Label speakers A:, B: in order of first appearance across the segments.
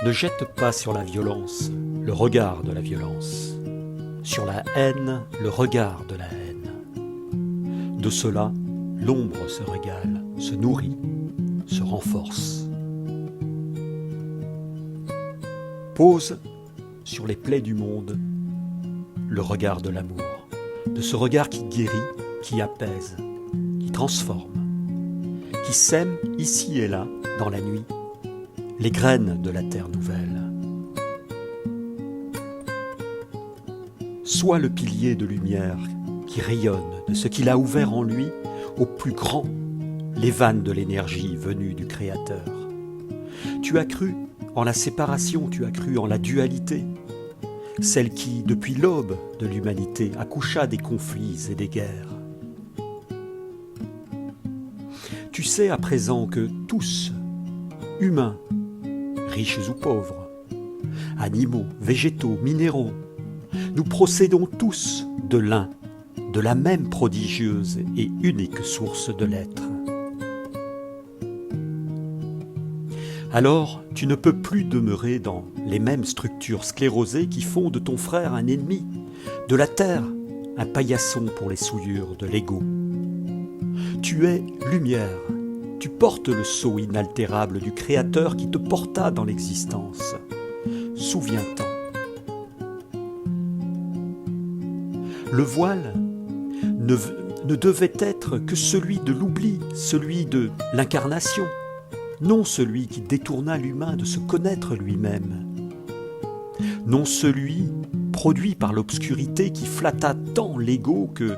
A: Ne jette pas sur la violence le regard de la violence, sur la haine le regard de la haine. De cela, l'ombre se régale, se nourrit, se renforce. Pose sur les plaies du monde le regard de l'amour, de ce regard qui guérit, qui apaise, qui transforme, qui sème ici et là, dans la nuit, les graines de la terre nouvelle. Sois le pilier de lumière qui rayonne de ce qu'il a ouvert en lui au plus grand, les vannes de l'énergie venue du Créateur. Tu as cru en la séparation, tu as cru en la dualité, celle qui, depuis l'aube de l'humanité, accoucha des conflits et des guerres. Tu sais à présent que tous, humains, riches ou pauvres, animaux, végétaux, minéraux, nous procédons tous de l'un, de la même prodigieuse et unique source de l'être. Alors, tu ne peux plus demeurer dans les mêmes structures sclérosées qui font de ton frère un ennemi, de la terre un paillasson pour les souillures de l'ego. Tu es lumière, tu portes le sceau inaltérable du Créateur qui te porta dans l'existence. Souviens-t'en. Le voile ne devait être que celui de l'oubli, celui de l'incarnation, non celui qui détourna l'humain de se connaître lui-même, non celui produit par l'obscurité qui flatta tant l'ego que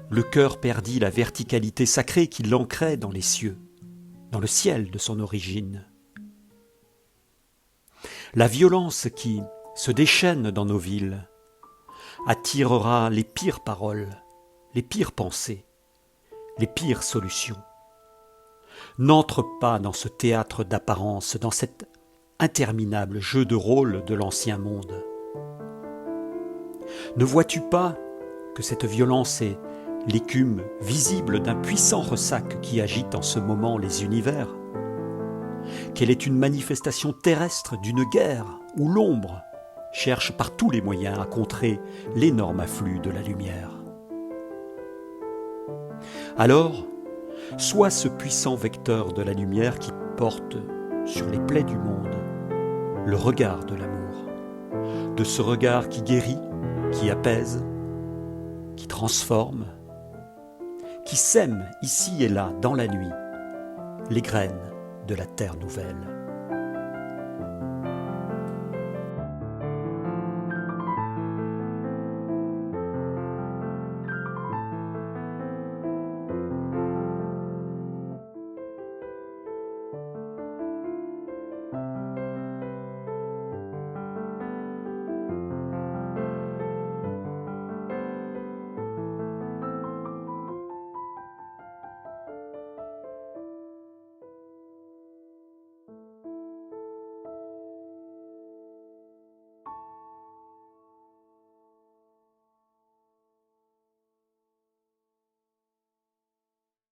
A: le cœur perdit la verticalité sacrée qui l'ancrait dans les cieux, dans le ciel de son origine. La violence qui se déchaîne dans nos villes attirera les pires paroles, les pires pensées, les pires solutions. N'entre pas dans ce théâtre d'apparence, dans cet interminable jeu de rôle de l'ancien monde. Ne vois-tu pas que cette violence est l'écume visible d'un puissant ressac qui agite en ce moment les univers? Qu'elle est une manifestation terrestre d'une guerre où l'ombre cherche par tous les moyens à contrer l'énorme afflux de la lumière. Alors, sois ce puissant vecteur de la lumière qui porte sur les plaies du monde le regard de l'amour, de ce regard qui guérit, qui apaise, qui transforme, qui sème ici et là dans la nuit les graines de la terre nouvelle.